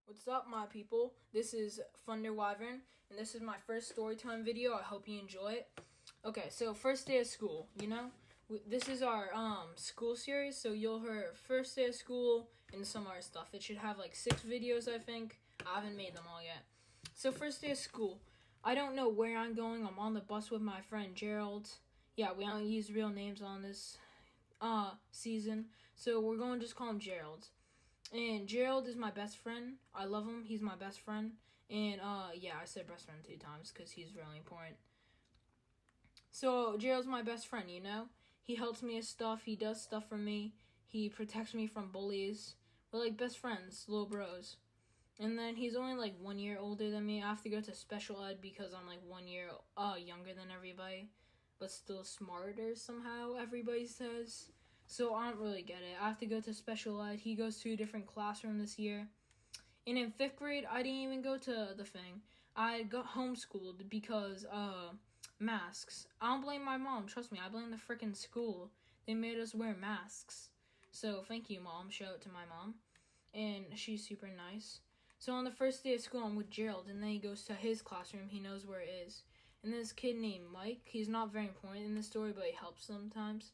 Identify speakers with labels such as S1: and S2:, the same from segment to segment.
S1: What's up, my people? This is Thunder Wyvern, and this is my first storytime video. I hope you enjoy it. Okay, so first day of school, this is our school series, so you'll hear first day of school and some other stuff. It should have like 6 videos, I think. I haven't made them all yet. So first day of school, I don't know where I'm going. I'm on the bus with my friend Gerald. Yeah, we don't use real names on this season, so we're going to just call him Gerald. And Gerald is my best friend. I love him. He's my best friend. And, yeah, I said best friend 2 times because he's really important. So, Gerald's my best friend, He helps me with stuff. He does stuff for me. He protects me from bullies. We're like best friends, little bros. And then he's only like 1 year older than me. I have to go to special ed because I'm like 1 year younger than everybody. But still smarter somehow, everybody says. So I don't really get it. I have to go to special ed. He goes to a different classroom this year. And in 5th grade, I didn't even go to the thing. I got homeschooled because, masks. I don't blame my mom. Trust me, I blame the frickin' school. They made us wear masks. So thank you, Mom. Shout out to my mom. And she's super nice. So on the first day of school, I'm with Gerald. And then he goes to his classroom. He knows where it is. And this kid named Mike. He's not very important in the story, but he helps sometimes.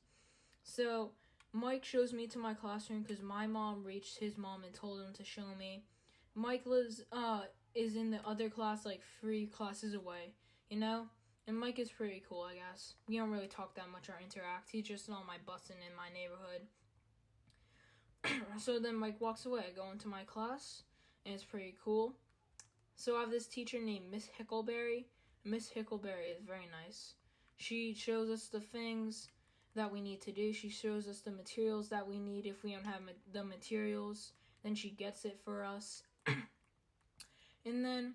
S1: So Mike shows me to my classroom because my mom reached his mom and told him to show me. Mike is in the other class, like 3 classes away, And Mike is pretty cool, I guess. We don't really talk that much or interact. He's just on my bus and in my neighborhood. So then Mike walks away. I go into my class, and it's pretty cool. So I have this teacher named Miss Hickleberry. Miss Hickleberry is very nice. She shows us the things that we need to do. She shows us the materials that we need. If we don't have the materials, then she gets it for us. And then,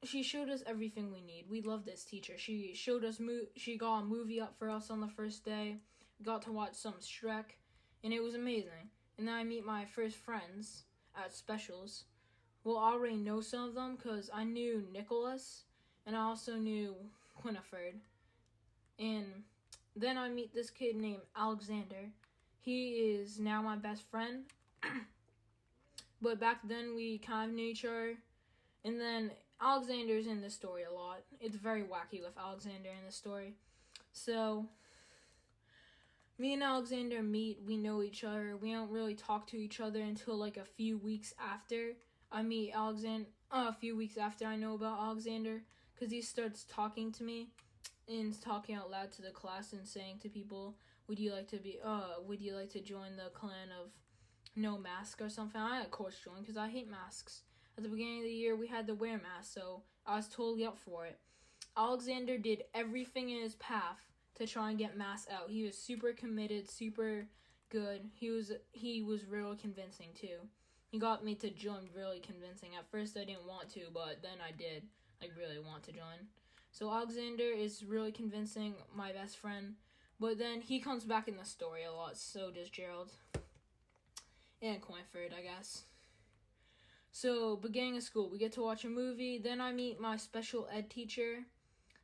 S1: she showed us everything we need. We love this teacher. She showed us, she got a movie up for us on the first day. We got to watch some Shrek, and it was amazing. And then I meet my first friends at specials. Well, I already know some of them because I knew Nicholas, and I also knew Quiniford. And then I meet this kid named Alexander. He is now my best friend. But back then we kind of knew each other. And then Alexander's in this story a lot. It's very wacky with Alexander in this story. So me and Alexander meet. We know each other. We don't really talk to each other until like a few weeks after I meet Alexander. A few weeks after I know about Alexander. Because he starts talking to me. And talking out loud to the class and saying to people, would you like to join the clan of no mask or something? I of course joined because I hate masks. At the beginning of the year, we had to wear masks, so I was totally up for it. Alexander did everything in his path to try and get masks out. He was super committed, super good. He was really convincing too. He got me to join really convincing. At first I didn't want to, but then I did, really want to join. So Alexander is really convincing, my best friend. But then he comes back in the story a lot, so does Gerald. And Quinford, I guess. So, beginning of school, we get to watch a movie. Then I meet my special ed teacher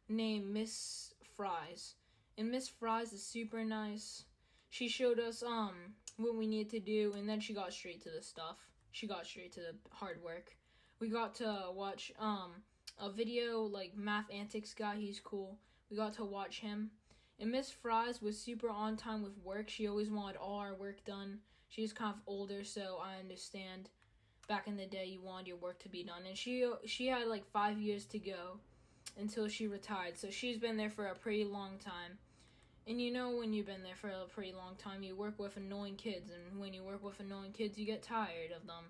S1: named Miss Fries. And Miss Fries is super nice. She showed us what we needed to do, and then she got straight to the stuff. She got straight to the hard work. We got to watch a video, like Math Antics guy, he's cool. We got to watch him. And Miss Fries was super on time with work. She always wanted all our work done. She's kind of older, so I understand. Back in the day, you wanted your work to be done. And she had like 5 years to go until she retired. So she's been there for a pretty long time. And when you've been there for a pretty long time, you work with annoying kids. And when you work with annoying kids, you get tired of them.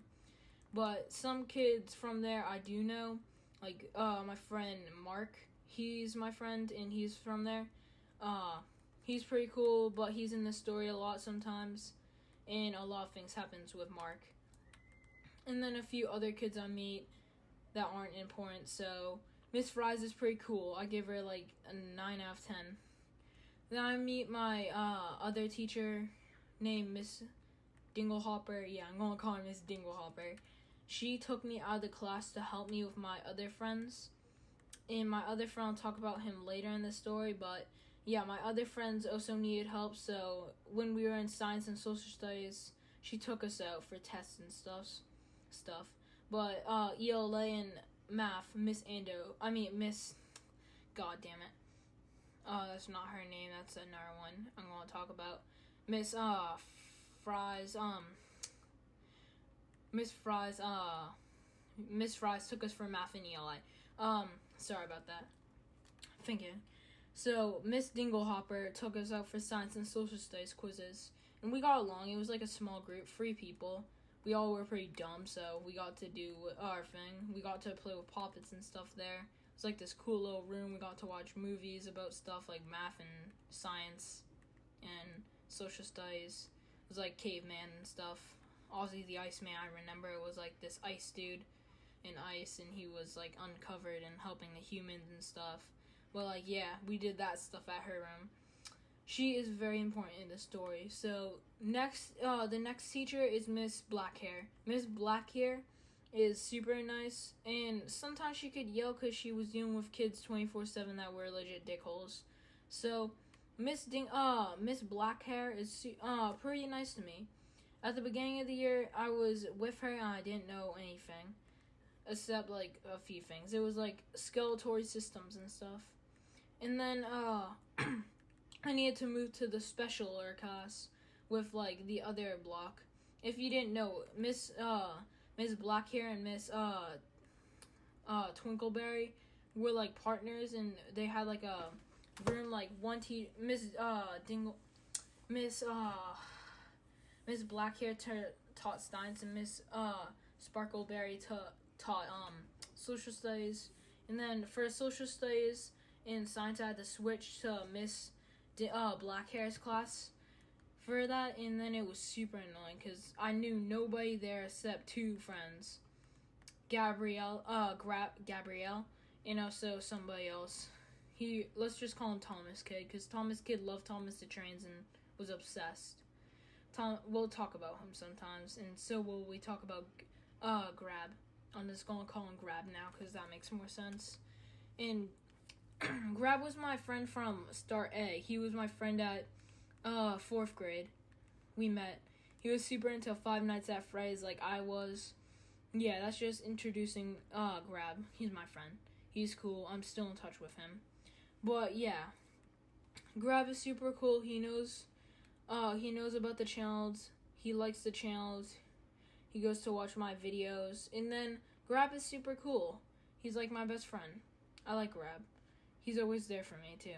S1: But some kids from there I do know. Like, my friend Mark, he's my friend, and he's from there. He's pretty cool, but he's in the story a lot sometimes, and a lot of things happens with Mark. And then a few other kids I meet that aren't important, so Miss Fries is pretty cool. I give her, like, a 9 out of 10. Then I meet my, other teacher named Miss Dinglehopper. Yeah, I'm gonna call her Miss Dinglehopper. She took me out of the class to help me with my other friends. And my other friend, I'll talk about him later in the story, but yeah, my other friends also needed help, so when we were in science and social studies, she took us out for tests and stuff. stuff. But ELA and math, Miss God damn it. That's not her name. That's another one I'm gonna talk about. Miss Fries. Miss Fries took us for math and ELA. Sorry about that. Thinking. So Miss Dinglehopper took us out for science and social studies quizzes, and we got along. It was like a small group, 3 people. We all were pretty dumb, so we got to do our thing. We got to play with poppets and stuff there. It's like this cool little room. We got to watch movies about stuff like math and science and social studies. It was like caveman and stuff. Ozzy the Iceman, I remember, it was like this ice dude in ice, and he was like uncovered and helping the humans and stuff. Well, like, yeah, we did that stuff at her room. She is very important in the story. So the next teacher is Miss Blackhair. Miss Blackhair is super nice, and sometimes she could yell because she was dealing with kids 24/7 that were legit dickholes. So Miss Blackhair is pretty nice to me. At the beginning of the year, I was with her and I didn't know anything except like a few things. It was like skeletal systems and stuff. And then I needed to move to the special air class with like the other block. If you didn't know, Miss Blackhair and Miss Twinkleberry were like partners, and they had like a room like Miss Blackhair taught science, and Miss Sparkleberry taught social studies. And then for social studies in science, I had to switch to Miss Blackhair's class for that, and then it was super annoying because I knew nobody there except 2 friends, Gabrielle, and also somebody else. Let's just call him Thomas Kid, because Thomas Kid loved Thomas the Trains and was obsessed. We'll talk about him sometimes, and so will we talk about Grab. I'm just gonna call him Grab now because that makes more sense. And Grab was my friend from Start A. He was my friend at 4th grade. We met. He was super into Five Nights at Freddy's like I was. Yeah, that's just introducing Grab. He's my friend. He's cool. I'm still in touch with him. But yeah, Grab is super cool. He knows about the channels. He likes the channels. He goes to watch my videos. And then Grab is super cool. He's like my best friend. I like Grab. He's always there for me too.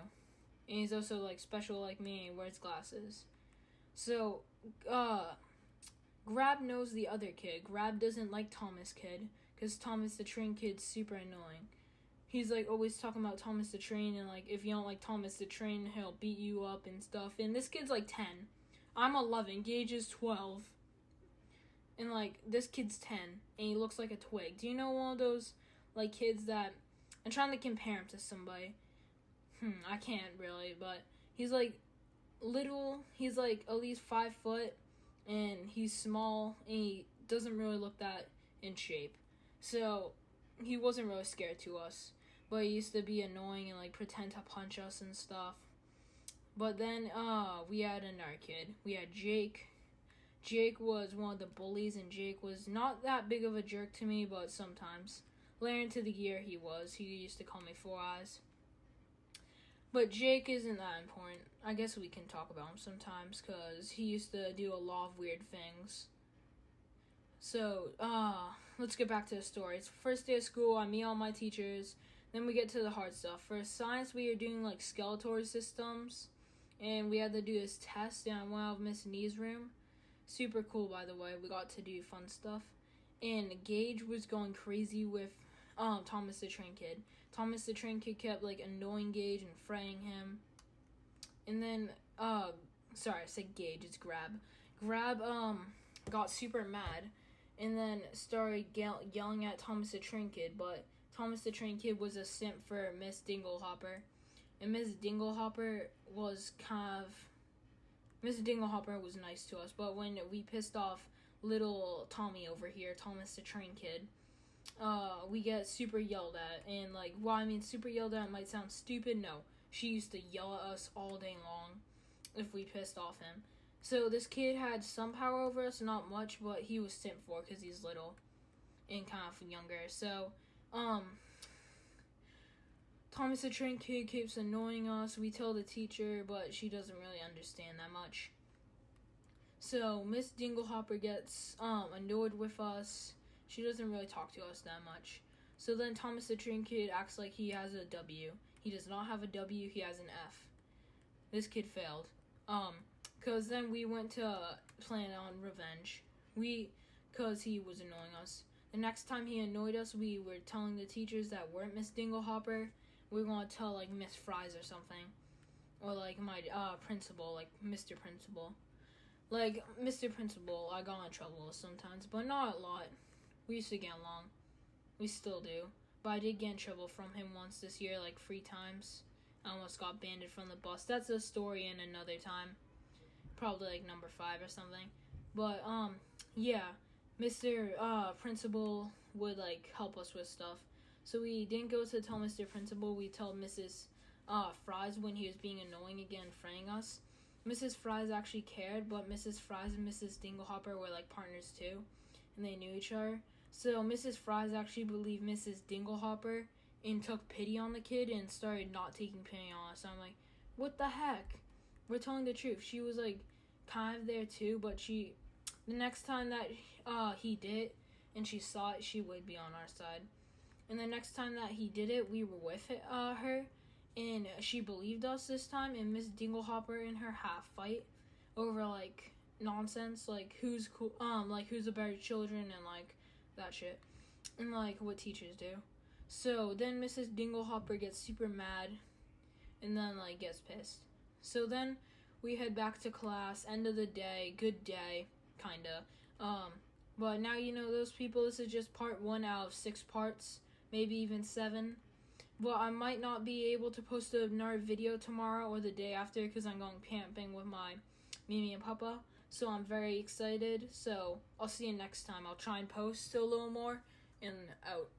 S1: And he's also like special like me and wears glasses. So, Grab knows the other kid. Grab doesn't like Thomas Kid, because Thomas the Train Kid's super annoying. He's like always talking about Thomas the Train, and like if you don't like Thomas the Train, he'll beat you up and stuff. And this kid's like 10. I'm 11. Gage is 12. And like this kid's 10, and he looks like a twig. Do you know one of those like kids that I'm trying to compare him to somebody? I can't really, but he's like little. He's like at least 5 foot, and he's small, and he doesn't really look that in shape. So he wasn't really scared to us, but he used to be annoying and like pretend to punch us and stuff. But then we had another kid. We had Jake. Jake was one of the bullies, and Jake was not that big of a jerk to me, but sometimes. Later into the year he was. He used to call me Four Eyes. But Jake isn't that important. I guess we can talk about him sometimes, because he used to do a lot of weird things. So, let's get back to the story. It's first day of school. I meet all my teachers. Then we get to the hard stuff. For science, we are doing like skeletal systems, and we had to do this test, and I went out of Miss Nee's room. Super cool, by the way. We got to do fun stuff. And Gage was going crazy with Thomas the Train Kid. Thomas the Train Kid kept like annoying Gage and fraying him. And then sorry, I said Gage, it's Grab. Grab got super mad and then started yelling at Thomas the Train Kid, but Thomas the Train Kid was a simp for Miss Dinglehopper. And Miss Dinglehopper was nice to us, but when we pissed off little Tommy over here, Thomas the Train Kid, we get super yelled at. And like, super yelled at might sound stupid. No, she used to yell at us all day long if we pissed off him. So this kid had some power over us, not much, but he was simp for because he's little. and kind of younger. So, Thomas the Train Kid keeps annoying us. We tell the teacher, but she doesn't really understand that much. So Miss Dinglehopper gets annoyed with us. She doesn't really talk to us that much. So then Thomas the Train Kid acts like he has a W. He does not have a W, he has an F. This kid failed. Cause then we went to plan on revenge. Cause he was annoying us. The next time he annoyed us, we were telling the teachers that weren't Miss Dinglehopper. We were gonna tell like Miss Fries or something. Or like my principal, like Mr. Principal. Like, Mr. Principal, I got in trouble sometimes, but not a lot. We used to get along. We still do. But I did get in trouble from him once this year, like 3 times. I almost got banned from the bus. That's a story in another time. Probably like number 5 or something. But, yeah. Mr. Principal would, like, help us with stuff. So we didn't go to tell Mr. Principal. We told Mrs. Fries when he was being annoying again, fraying us. Mrs. Fries actually cared, but Mrs. Fries and Mrs. Dinglehopper were like partners too, and they knew each other. So Mrs. Fries actually believed Mrs. Dinglehopper and took pity on the kid and started not taking pity on us. So I'm like, what the heck? We're telling the truth. She was like kind of there too, but the next time that he did it and she saw it, she would be on our side. And the next time that he did it, we were with her. And she believed us this time, and Miss Dinglehopper and her half fight over like nonsense, like who's cool, like who's the better children and like that shit, and like what teachers do. So then Mrs. Dinglehopper gets super mad, and then like gets pissed. So then we head back to class. End of the day, good day, kinda. But now you know those people. This is just part 1 out of 6 parts, maybe even 7. Well, I might not be able to post another video tomorrow or the day after because I'm going camping with my Mimi and Papa. So I'm very excited. So I'll see you next time. I'll try and post a little more and out.